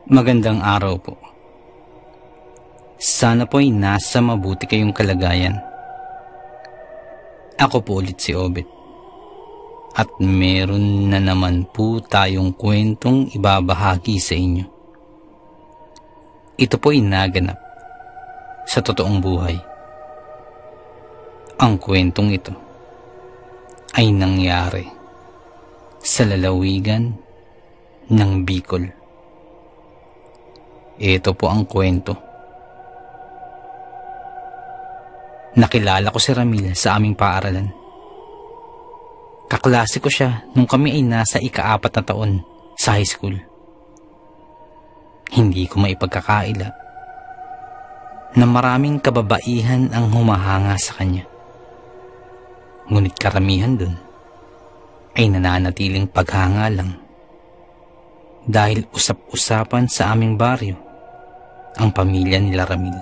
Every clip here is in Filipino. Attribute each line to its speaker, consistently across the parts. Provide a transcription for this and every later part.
Speaker 1: Magandang araw po. Sana po ay nasa mabuti kayong kalagayan. Ako po ulit si Obet. At meron na naman po tayong kwentong ibabahagi sa inyo. Ito po ay naganap sa totoong buhay. Ang kwentong ito ay nangyari sa lalawigan ng Bicol. Ito po ang kwento. Nakilala ko si Ramil sa aming paaralan. Kaklase ko siya nung kami ay nasa ika-4 na taon sa high school. Hindi ko maipagkakaila na maraming kababaihan ang humahanga sa kanya. Ngunit karamihan dun ay nananatiling paghanga lang dahil usap-usapan sa aming baryo ang pamilya nila Ramil.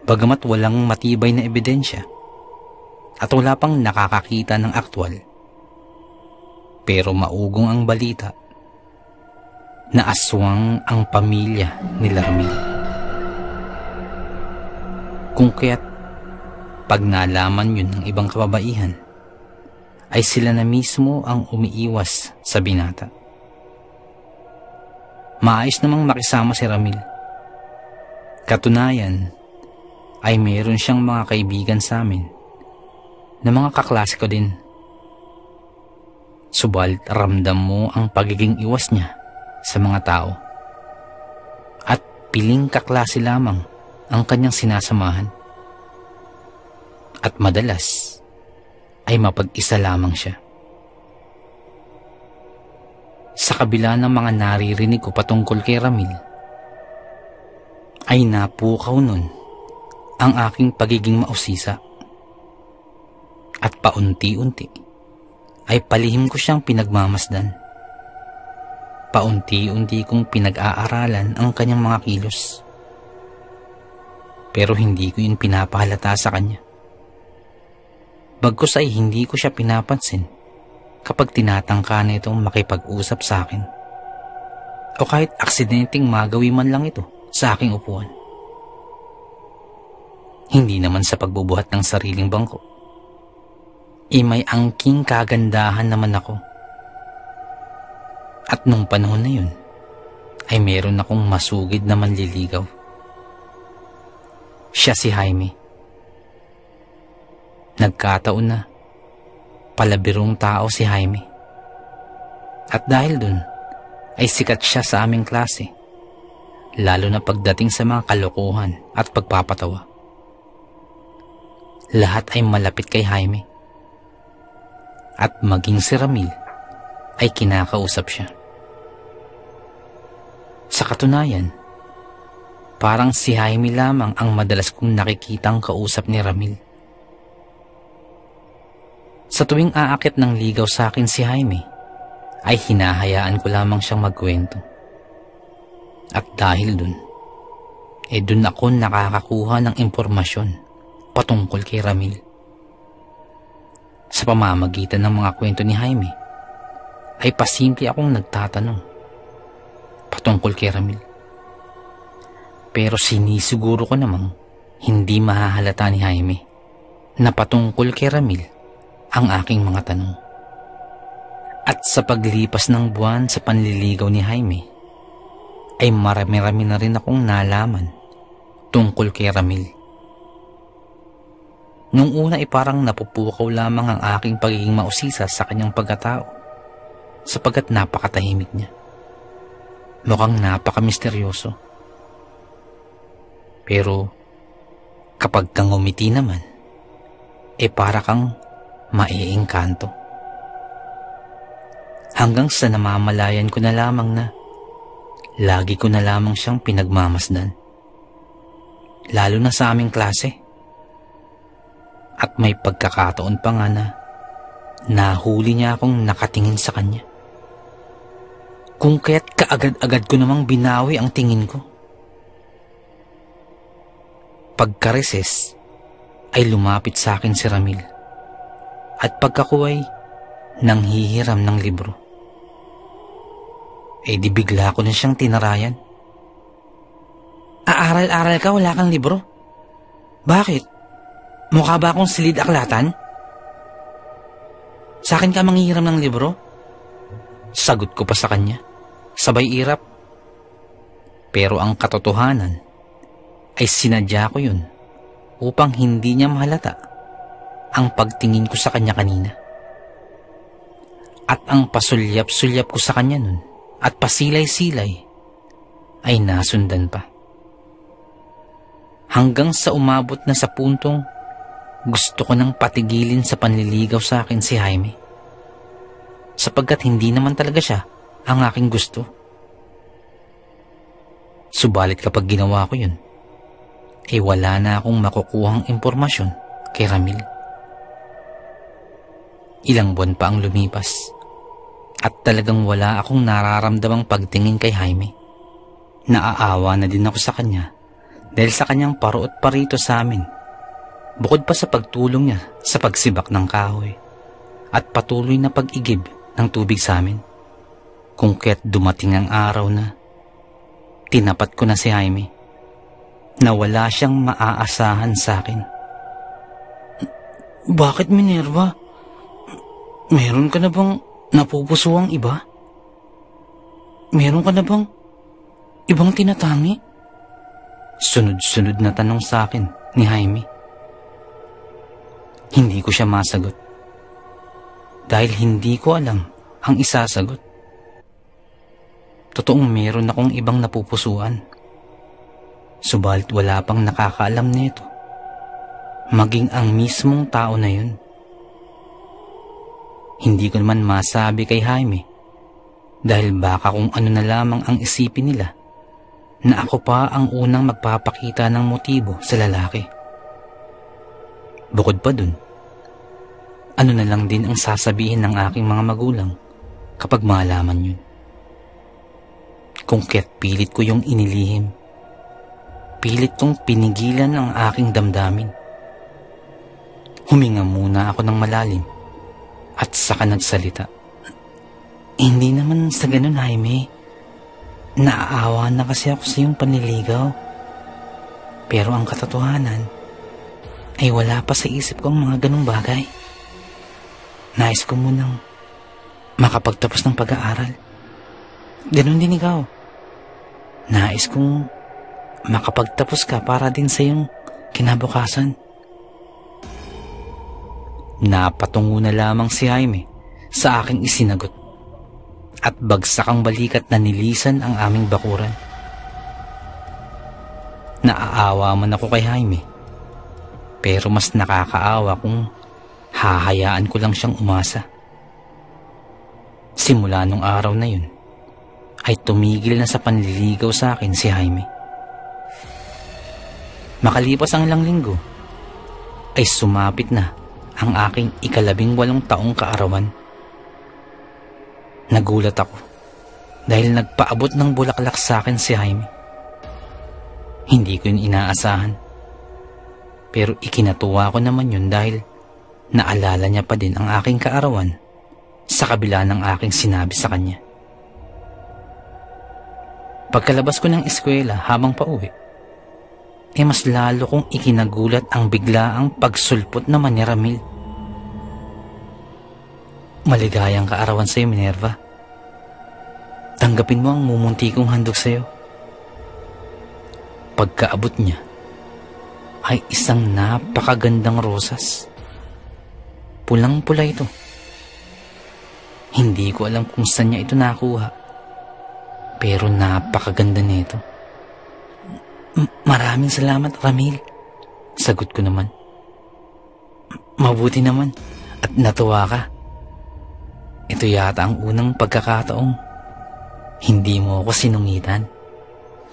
Speaker 1: Bagamat walang matibay na ebidensya at wala pang nakakakita ng aktwal, pero maugong ang balita na aswang ang pamilya nila Ramil. Kung kaya't pag nalaman yun ng ibang kababaihan, ay sila na mismo ang umiiwas sa binata. Maayos namang makisama si Ramil. Katunayan ay mayroon siyang mga kaibigan sa amin na mga kaklase ko din. Subalit ramdam mo ang pagiging iwas niya sa mga tao at piling kaklase lamang ang kanyang sinasamahan. At madalas ay mapag-isa lamang siya. Sa kabila ng mga naririnig ko patungkol kay Ramil, ay napukaw nun ang aking pagiging mausisa. At paunti-unti ay palihim ko siyang pinagmamasdan. Paunti-unti kong pinag-aaralan ang kanyang mga kilos. Pero hindi ko yun pinapahalata sa kanya. Bagkus ay hindi ko siya pinapansin kapag tinatangka na itong makipag-usap sa akin. O kahit aksidenteng magawi man lang ito sa aking upuan. Hindi naman sa pagbubuhat ng sariling bangko. May angking kagandahan naman ako. At nung panahon na yun, ay meron akong masugid na manliligaw. Siya si Jaime. Nagkataon na palabirong tao si Jaime. At dahil dun, ay sikat siya sa aming klase, lalo na pagdating sa mga kalokohan at pagpapatawa. Lahat ay malapit kay Jaime. At maging si Ramil ay kinakausap siya. Sa katunayan, parang si Jaime lamang ang madalas kong nakikitang kausap ni Ramil. Sa tuwing aakit ng ligaw sa akin si Jaime, ay hinahayaan ko lamang siyang magkwento. At dahil dun, dun ako nakakakuha ng impormasyon patungkol kay Ramil. Sa pamamagitan ng mga kwento ni Jaime, ay pasimple akong nagtatanong patungkol kay Ramil. Pero sinisiguro ko namang hindi mahahalata ni Jaime na patungkol kay Ramil ang aking mga tanong. At sa paglipas ng buwan sa panliligaw ni Jaime, ay marami-rami na rin akong nalaman tungkol kay Ramil. Nung una ay parang napupukaw lamang ang aking pagiging mausisa sa kanyang pagkatao, sapagkat napakatahimik niya. Mukhang napakamisteryoso. Pero kapag kang umiti naman, para kang maiengkanto. Hanggang sa namamalayan ko na lamang na lagi ko na lamang siyang pinagmamasdan. Lalo na sa aming klase. At may pagkakataon pa nga na nahuli niya akong nakatingin sa kanya. Kung kaya't kaagad-agad ko namang binawi ang tingin ko. Pagkareses ay lumapit sa akin si Ramil. At pagkakuway, nanghihiram ng libro. Eh di bigla ko na siyang tinarayan. Aaral-aral ka, wala kang libro? Bakit? Mukha ba akong silid aklatan? Sa akin ka manghihiram ng libro? Sagot ko pa sa kanya, sabay irap. Pero ang katotohanan ay sinadya ko yun upang hindi niya mahalata ang pagtingin ko sa kanya kanina. At ang pasulyap-sulyap ko sa kanya nun at pasilay-silay ay nasundan pa. Hanggang sa umabot na sa puntong gusto ko nang patigilin sa panliligaw sa akin si Jaime. Sapagkat hindi naman talaga siya ang aking gusto. Subalit kapag ginawa ko yun, eh wala na akong makukuhang impormasyon kay Ramil. Ilang buwan pa ang lumipas at talagang wala akong nararamdamang pagtingin kay Jaime. Naaawa na din ako sa kanya dahil sa kanyang paruot parito sa amin, bukod pa sa pagtulong niya sa pagsibak ng kahoy at patuloy na pag-igib ng tubig sa amin. Kung kaya't dumating ang araw na tinapat ko na si Jaime na wala siyang maaasahan sa akin. Bakit, Minerva? Meron ka na bang napupusuang iba? Meron ka na bang ibang tinatangi? Sunod-sunod na tanong sa akin ni Jaime. Hindi ko siya masagot dahil hindi ko alam ang isasagot. Totoong meron akong ibang napupusuan, subalit wala pang nakakaalam nito, maging ang mismong tao na yun. Hindi ko naman masabi kay Jaime dahil baka kung ano na lamang ang isipin nila na ako pa ang unang magpapakita ng motibo sa lalaki. Bukod pa dun, ano na lang din ang sasabihin ng aking mga magulang kapag malaman yun. Kung kaya't pilit ko yung inilihim, pilit kong pinigilan ang aking damdamin. Huminga muna ako ng malalim at saka nagsalita. Hindi naman sa ganun, Jaime. Naaawa na kasi ako sa iyong panliligaw. Pero ang katotohanan ay wala pa sa isip ko ang mga ganung bagay. Nais ko munang makapagtapos ng pag-aaral. Ganun din ikaw. Nais kong makapagtapos ka para din sa iyong kinabukasan. Napatungo na lamang si Jaime sa aking isinagot at bagsak ang balikat na nilisan ang aming bakuran. Naaawa man ako kay Jaime, pero mas nakakaawa kung hahayaan ko lang siyang umasa. Simula nung araw na yun, ay tumigil na sa panliligaw sa akin si Jaime. Makalipas ang ilang linggo, ay sumapit na ang aking 18 taong kaarawan. Nagulat ako dahil nagpaabot ng bulaklak sa akin si Jaime. Hindi ko yun inaasahan, pero ikinatuwa ko naman yun dahil naalala niya pa din ang aking kaarawan sa kabila ng aking sinabi sa kanya. Pagkalabas ko ng eskwela habang pauwi, mas lalo kong ikinagulat ang biglaang pagsulpot naman ni Ramil. Maligayang kaarawan sa iyo, Minerva. Tanggapin mo ang mumunti kong handog sa iyo. Pagkaabot niya ay isang napakagandang rosas. Pulang-pula ito. Hindi ko alam kung saan niya ito nakuha, pero napakaganda nito. Maraming salamat, Ramil. Sagot ko naman. Mabuti naman at natuwa ka. Ito yata ang unang pagkakataong hindi mo ako sinungitan.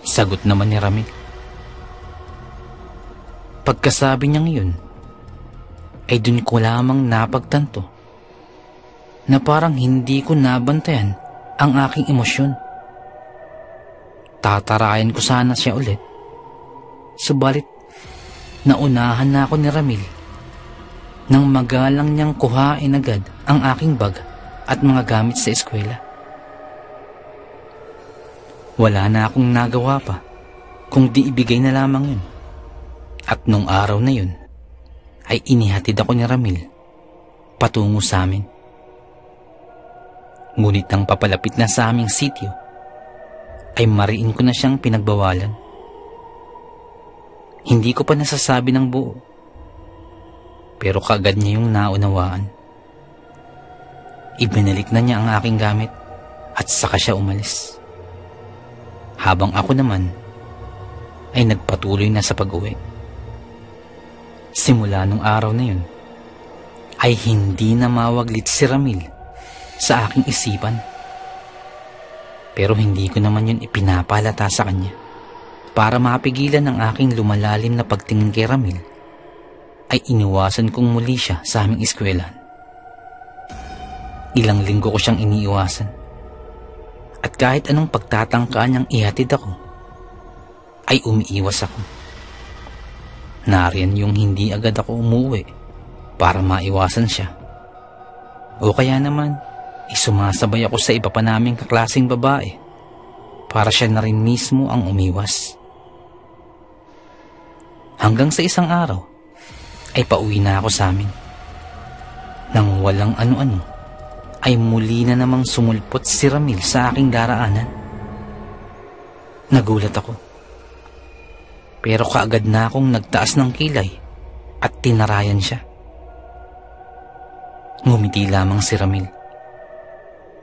Speaker 1: Sagot naman ni Ramil. Pagkasabi niyang yun, ay dun ko lamang napagtanto na parang hindi ko nabantayan ang aking emosyon. Tatarayan ko sana siya ulit, subalit naunahan na ako ni Ramil nang magalang niyang kuhain agad ang aking bag at mga gamit sa eskwela. Wala na akong nagawa pa kung di ibigay na lamang yun. At nung araw na yun, ay inihatid ako ni Ramil patungo sa amin. Ngunit nang papalapit na sa aming sitio, ay mariin ko na siyang pinagbawalan. Hindi ko pa nasasabi ng buo, pero kaagad niya yung naunawaan. Ibinalik na niya ang aking gamit at saka siya umalis. Habang ako naman ay nagpatuloy na sa pag-uwi. Simula nung araw na yun, ay hindi na mawaglit si Ramil sa aking isipan. Pero hindi ko naman yun ipinapalata sa kanya. Para mapigilan ang aking lumalalim na pagtingin kay Ramil, ay iniwasan kong muli siya sa aming eskwelahan. Ilang linggo ko siyang iniiwasan. At kahit anong pagtatangkaan niyang ihatid ako, ay umiiwas ako. Nariyan yung hindi agad ako umuwi para maiwasan siya. O kaya naman, sumasabay ako sa iba pa naming kaklaseng babae para siya na rin mismo ang umiwas. Hanggang sa isang araw, ay pauwi na ako sa amin. Nang walang ano-ano, ay muli na namang sumulpot si Ramil sa aking daraanan. Nagulat ako. Pero kaagad na akong nagtaas ng kilay at tinarayan siya. Ngumiti lamang si Ramil.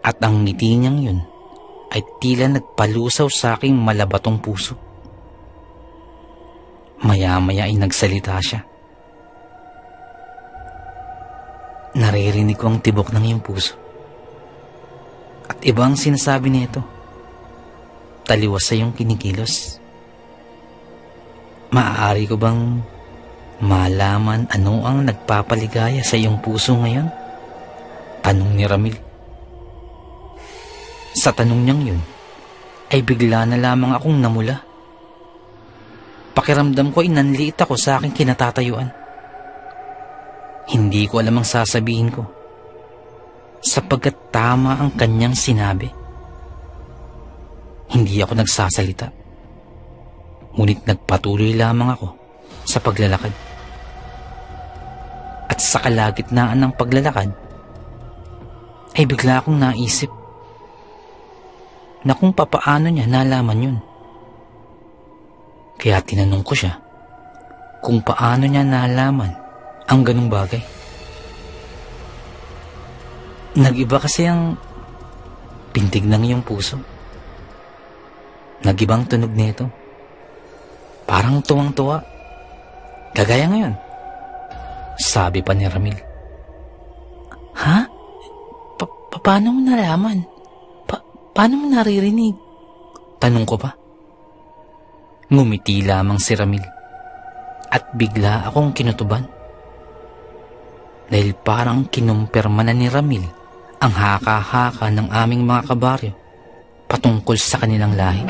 Speaker 1: At ang ngiti niyang yun ay tila nagpalusaw sa aking malabatong puso. Maya-maya ay nagsalita siya. Naririnig ko ang tibok ng iyong puso. At iba ang sinasabi nito. Taliwas sa iyong kinikilos. Maaari ko bang malaman ano ang nagpapaligaya sa iyong puso ngayon? Tanong ni Ramil. Sa tanong niyang yun, ay bigla na lamang akong namula. Pakiramdam ko ay nanliit ako sa aking kinatatayuan. Hindi ko alam ang sasabihin ko, sapagkat tama ang kanyang sinabi. Hindi ako nagsasalita. Ngunit nagpatuloy lamang ako sa paglalakad. At sa kalagitnaan ng paglalakad, ay bigla akong naisip na kung papaano niya nalaman yun. Kaya tinanong ko siya kung paano niya nalaman ang ganung bagay. Nag-iba kasi ang pintig ng iyong puso. Nag-ibang tunog nito. Parang tuwang-tuwa. Kagaya ngayon. Sabi pa ni Ramil. Ha? Paano mo nalaman? Paano mo naririnig? Tanong ko pa. Ngumiti lamang si Ramil. At bigla akong kinutuban. Dahil parang kinumpirma na ni Ramil ang haka-haka ng aming mga kabaryo patungkol sa kanilang lahi.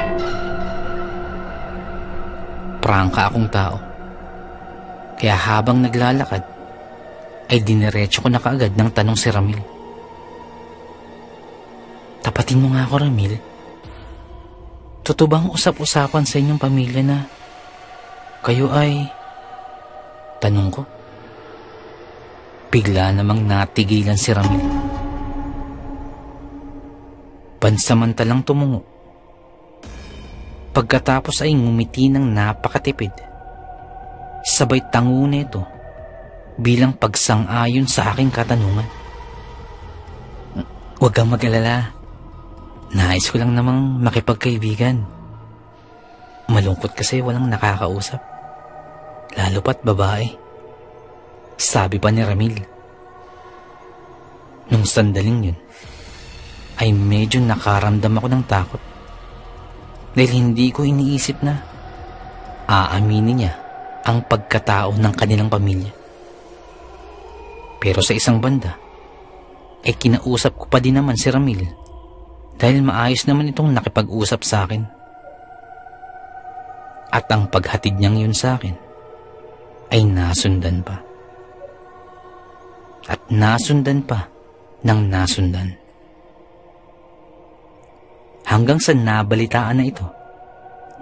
Speaker 1: Prangka akong tao. Kaya habang naglalakad, ay diniretso ko na kaagad ng tanong si Ramil. Tapatin mo nga ako, Ramil. Totoo bang usap-usapan sa inyong pamilya na kayo ay... Tanong ko. Bigla namang natigilan si Ramil. Pansamantalang tumungo. Pagkatapos ay ngumiti ng napakatipid. Sabay tango nito bilang pagsang-ayon sa aking katanungan. Huwag kang mag-alala. Nais ko lang namang makipagkaibigan. Malungkot kasi walang nakakausap. Lalo pat babae. Sabi pa ni Ramil. Nung sandaling yun, ay medyo nakaramdam ako ng takot. Dahil hindi ko iniisip na aaminin niya ang pagkatao ng kanilang pamilya. Pero sa isang banda, ay kinausap ko pa din naman si Ramil dahil maayos naman itong nakipag-usap sa akin. At ang paghatid niyang yun sa akin ay nasundan pa. At nasundan pa ng nasundan. hanggang sa nabalitaan na ito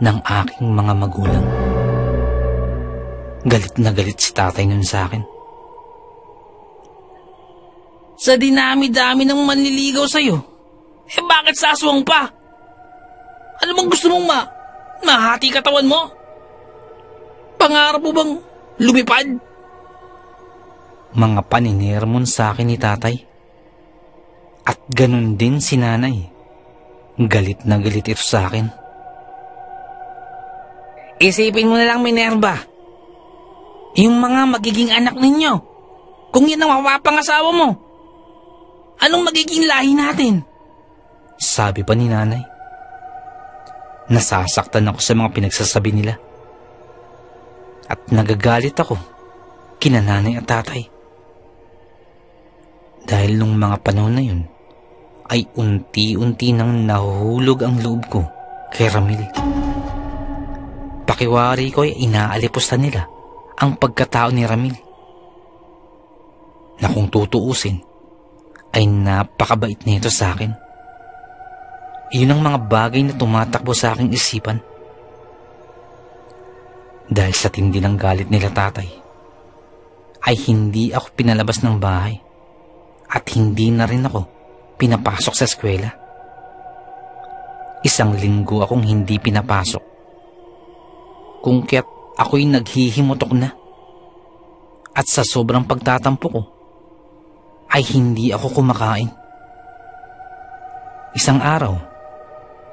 Speaker 1: ng aking mga magulang. Galit na galit si tatay nun sa akin. Sa dinami-dami ng manliligaw sa'yo, bakit sa aswang pa? Ano bang gusto mong mahati katawan mo? Pangarap mo bang lumipad? Mga paninirmon sa akin ni tatay. At ganun din si nanay. Galit na galit ito sa akin. Isipin mo na lang, Minerva. Yung mga magiging anak ninyo, kung yan ang mapapangasawa mo, anong magiging lahi natin? Sabi pa ni nanay. Nasasaktan ako sa mga pinagsasabi nila. At nagagalit ako kina nanay at tatay. Dahil nung mga panahon na yun, ay unti-unti nang nahuhulog ang loob ko kay Ramil. Pakiwari ko ay inaalipusta nila ang pagkatao ni Ramil, na kung tutuusin ay napakabait nito sa akin. Iyon ang mga bagay na tumatakbo sa aking isipan. Dahil sa tindi ng galit nila tatay, ay hindi ako pinalabas ng bahay at hindi na rin ako pinapasok sa eskwela. 1 linggo akong hindi pinapasok, kung kaya't ako'y naghihimutok na. At sa sobrang pagtatampo ko, ay hindi ako kumakain. Isang araw,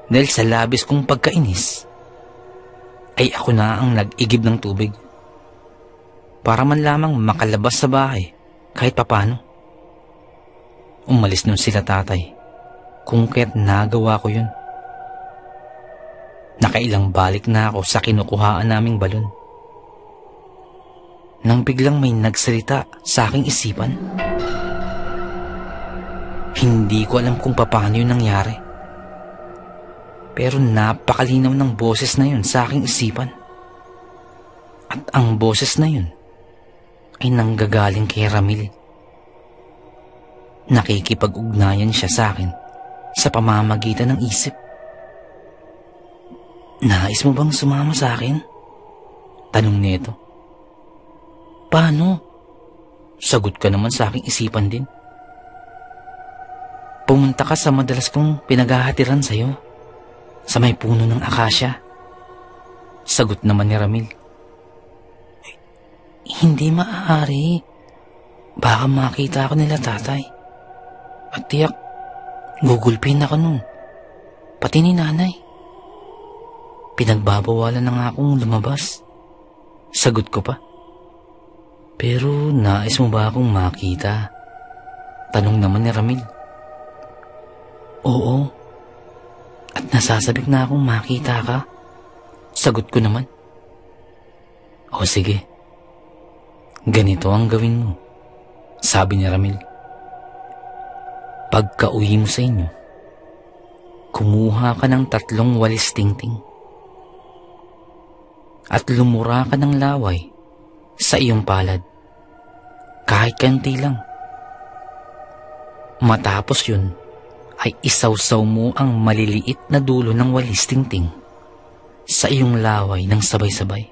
Speaker 1: dahil sa labis kong pagkainis, ay ako na ang nag-igib ng tubig para man lamang makalabas sa bahay kahit papano. Umalis nun sila tatay, kung kaya't nagawa ko yun. Nakailang balik na ako sa kinukuhaan naming balon, nang biglang may nagsalita sa aking isipan. Hindi ko alam kung paano yun nangyari, pero napakalinaw ng boses na yun sa aking isipan. At ang boses na yun ay nanggagaling kay Ramil. Nakikipag-ugnayan siya sa akin sa pamamagitan ng isip. Nais mo bang sumama sa akin? Tanong nito. Paano? Sagot ka naman sa aking isipan din. Pumunta ka sa madalas kong pinaghahatiran sa'yo, sa may puno ng akasya. Sagot naman ni Ramil. Hindi maaari. Baka makita ako nila tatay. At tiyak, gugulpin ako nun. Pati ni nanay. Pinagbabawalan na nga akong lumabas. Sagot ko pa. Pero nais mo ba akong makita? Tanong naman ni Ramil. Oo. At nasasabik na akong makita ka. Sagot ko naman. O sige. Ganito ang gawin mo, sabi ni Ramil. Pagka-uwi mo sa inyo, kumuha ka ng 3 walis tingting at lumura ka ng laway sa iyong palad, kahit kanti lang. Matapos yun, ay isawsaw mo ang maliliit na dulo ng walis tingting sa iyong laway ng sabay-sabay.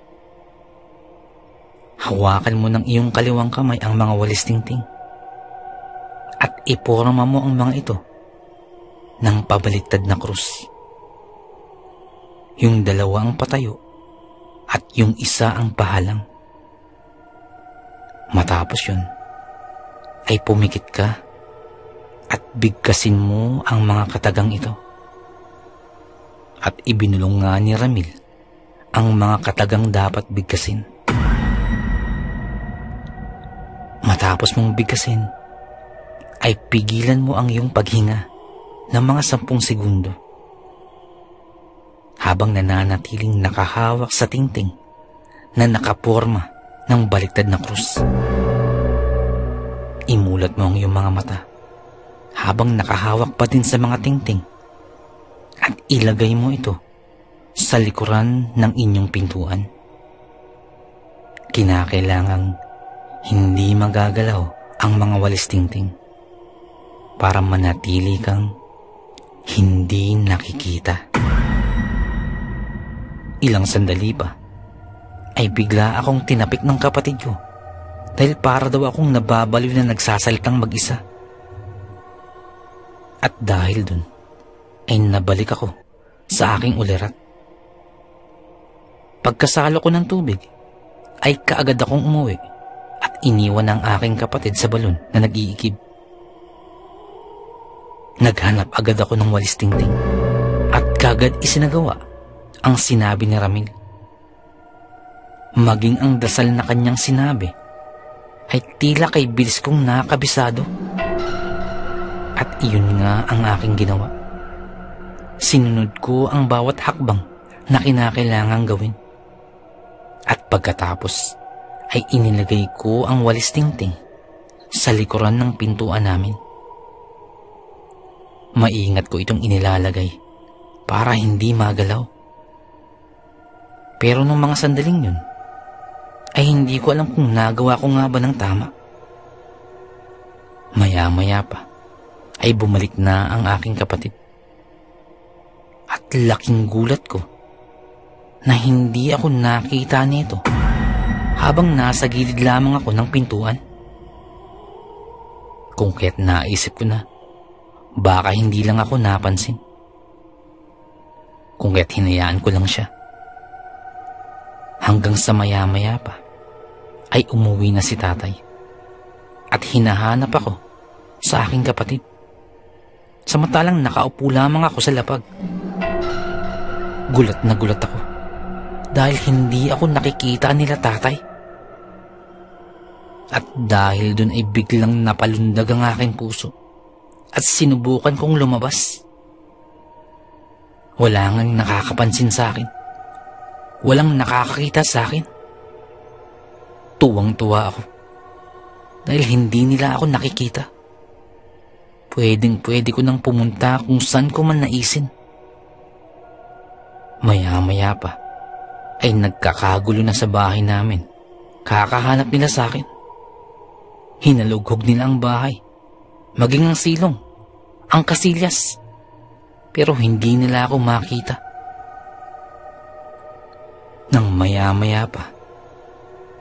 Speaker 1: Hawakan mo ng iyong kaliwang kamay ang mga walis tingting at iporma mo ang mga ito ng pabaliktad na krus. Yung 2 ang patayo at yung 1 ang pahalang. Matapos yun, ay pumikit ka at bigkasin mo ang mga katagang ito. At ibinulong nga ni Ramil ang mga katagang dapat bigkasin. Matapos mong bigkasin, ay pigilan mo ang iyong paghinga ng mga 10 segundo habang nananatiling nakahawak sa tingting na nakaporma ng baliktad na krus. Imulat mo ang iyong mga mata habang nakahawak pa din sa mga tingting at ilagay mo ito sa likuran ng inyong pintuan. Kinakailangang hindi magagalaw ang mga walis tingting para manatili kang hindi nakikita. Ilang sandali pa ay bigla akong tinapik ng kapatid ko dahil para daw akong nababaliw na nagsasalitang mag-isa. At dahil dun ay nabalik ako sa aking ulirat. Pagkasalo ko ng tubig ay kaagad akong umuwi at iniwan ang aking kapatid sa balon na nag-iikib. Naghanap agad ako ng walis tingting at kaagad isinagawa ang sinabi ni Ramil. Maging ang dasal na kanyang sinabi ay tila kay bilis kong nakabisado. At iyon nga ang aking ginawa. Sinunod ko ang bawat hakbang na kinakailangang gawin. At pagkatapos ay inilagay ko ang walis tingting sa likuran ng pintuan namin. Maingat ko itong inilalagay para hindi magalaw. Pero nung mga sandaling yun, ay hindi ko alam kung nagawa ko nga ba ng tama. Maya-maya pa ay bumalik na ang aking kapatid. At laking gulat ko na hindi ako nakita nito habang nasa gilid lamang ako ng pintuan. Kung kaya't naisip ko na baka hindi lang ako napansin. Kung kaya't hinayaan ko lang siya. Hanggang sa maya-maya pa ay umuwi na si tatay at hinahanap ako sa aking kapatid. Samantalang nakaupo lamang ako sa lapag. Gulat na gulat ako dahil hindi ako nakikita nila tatay. At dahil dun ay biglang napalundag ang aking puso at sinubukan kong lumabas. Wala ngang nakakapansin sa akin. Walang nakakakita sa akin. Tuwang-tuwa ako dahil hindi nila ako nakikita. Pwedeng-pwede ko nang pumunta kung saan ko man naisin. Maya-maya pa ay nagkakagulo na sa bahay namin. Kakahanap nila sa akin. Hinalughog nila ang bahay, maging ang silong, ang kasilyas. Pero hindi nila ako makita. Nang maya-maya pa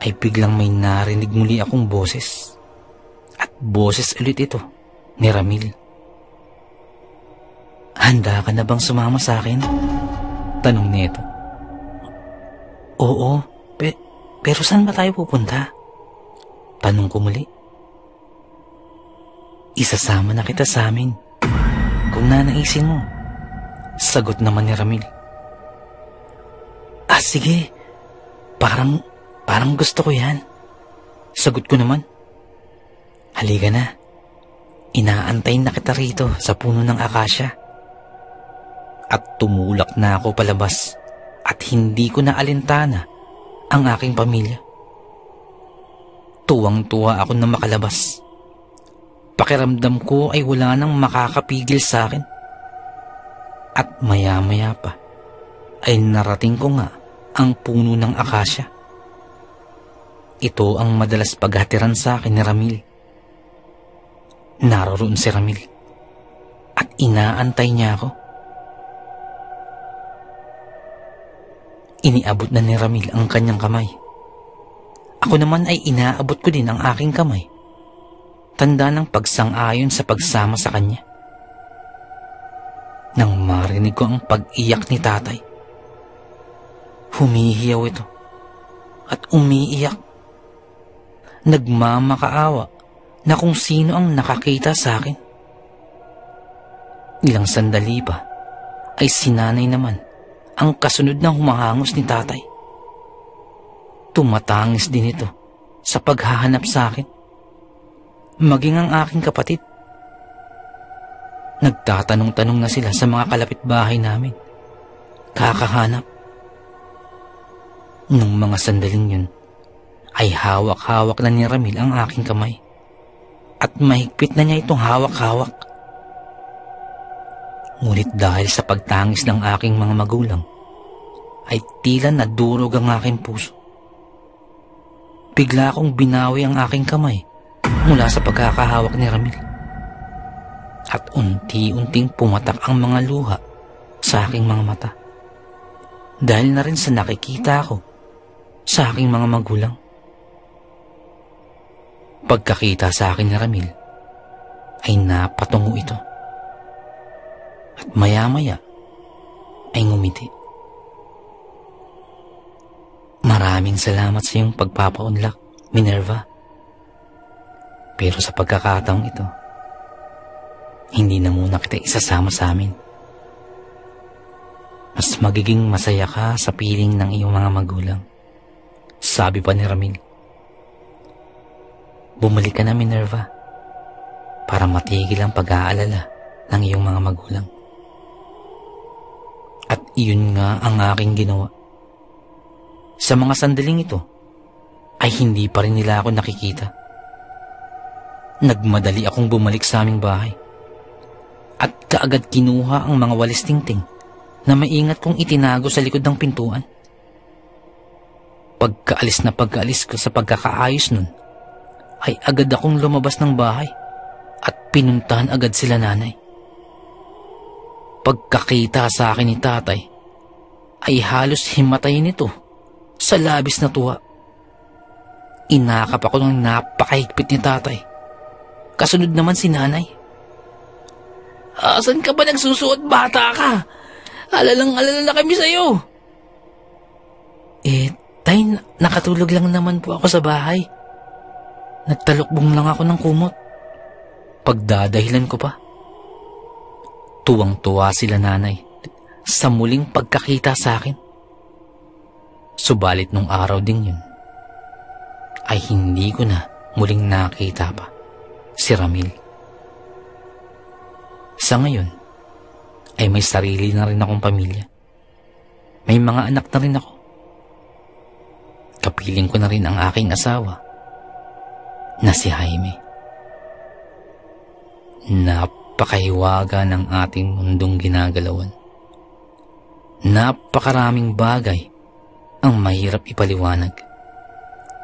Speaker 1: ay biglang may narinig muli akong boses. At boses ulit ito ni Ramil. Handa ka na bang sumama sa akin? Tanong nito. Oo, pero saan ba tayo pupunta? Tanong ko muli. Isasama na kita sa amin kung nanaisin mo. Sagot naman ni Ramil. Sige. Parang gusto ko yan. Sagot ko naman. Halika na. Inaantay na kita rito sa puno ng akasya. At tumulak na ako palabas at hindi ko na alintana ang aking pamilya. Tuwang-tuwa ako na makalabas. Pakiramdam ko ay wala nang makakapigil sa akin. At maya-maya pa ay narating ko nga ang puno ng akasya. Ito ang madalas paghatiran sa akin ni Ramil. Naroon si Ramil at inaantay niya ako. Iniabot na ni Ramil ang kanyang kamay. Ako naman ay inaabot ko din ang aking kamay. Tanda ng pagsang-ayon sa pagsama sa kanya. Nang marinig ko ang pag-iyak ni tatay, humihiyaw ito at umiiyak. Nagmamakaawa na kung sino ang nakakita sa akin. Ilang sandali pa ay sinanay naman ang kasunod na humahangos ni tatay. Tumatangis din ito sa paghahanap sa akin. Maging ang aking kapatid. Nagtatanong-tanong na sila sa mga kalapit-bahay namin. Kakahanap. Nung mga sandaling yun, ay hawak-hawak na ni Ramil ang aking kamay. At mahigpit na niya itong hawak-hawak. Ngunit dahil sa pagtangis ng aking mga magulang, ay tila nadurog ang aking puso. Bigla akong binawi ang aking kamay mula sa pagkakahawak ni Ramil. At unti-unting pumatak ang mga luha sa aking mga mata. Dahil na rin sa nakikita ko sa aking mga magulang. Pagkakita sa akin ni Ramil, ay napatungo ito. At maya-maya ay ngumiti. Maraming salamat sa iyong pagpapaunlak, Minerva. Pero sa pagkakataong ito, hindi na muna kita isasama sa amin. Mas magiging masaya ka sa piling ng iyong mga magulang, sabi pa ni Ramil. Bumalik ka na, Minerva, para matigil ang pag-aalala ng iyong mga magulang. At iyon nga ang aking ginawa. Sa mga sandaling ito, ay hindi pa rin nila ako nakikita. Nagmadali akong bumalik sa aming bahay. At kaagad kinuha ang mga walis tingting na maingat kong itinago sa likod ng pintuan. Pagkaalis ko sa pagkakaayos nun, ay agad akong lumabas ng bahay at pinuntahan agad sila nanay. Pagkakita sa akin ni tatay, ay halos himatayin nito sa labis na tuwa. Inakap ako ng napakahigpit ni tatay. Kasunod naman si nanay. Asan ka ba nagsusuot, bata ka? Alalang-alala na kami sa'yo. Tay, nakatulog lang naman po ako sa bahay. Nagtalukbong lang ako ng kumot. Pagdadahilan ko pa. Tuwang-tuwa sila nanay sa muling pagkakita sa akin. Subalit nung araw din yun, ay hindi ko na muling nakita pa si Ramil. Sa ngayon, ay may sarili na rin akong pamilya. May mga anak na rin ako. Kapiling ko na rin ang aking asawa na si Jaime. Napakahiwaga ng ating mundong ginagalawan. Napakaraming bagay ang mahirap ipaliwanag.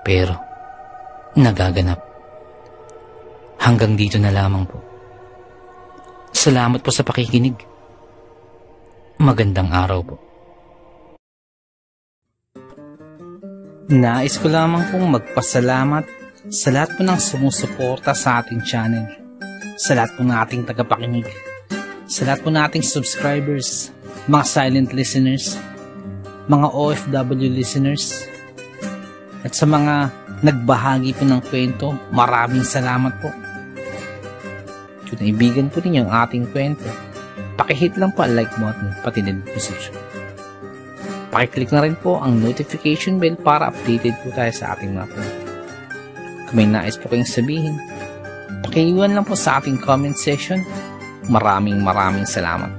Speaker 1: Pero, nagaganap. Hanggang dito na lamang po. Salamat po sa pakikinig. Magandang araw po. Nais ko lamang pong magpasalamat sa lahat po ng sumusuporta sa ating channel, sa lahat po ng ating tagapakinig, sa lahat po ng ating subscribers, mga silent listeners, mga OFW listeners, at sa mga nagbahagi po ng kwento, maraming salamat po. Kung naibigan po ninyo ang ating kwento, pakihit lang po ang like button, pati din position. Pakiclick na rin po ang notification bell para updated po tayo sa ating mga kwento. Kung may nais po kayong sabihin, pakiiwan lang po sa ating comment section. Maraming salamat.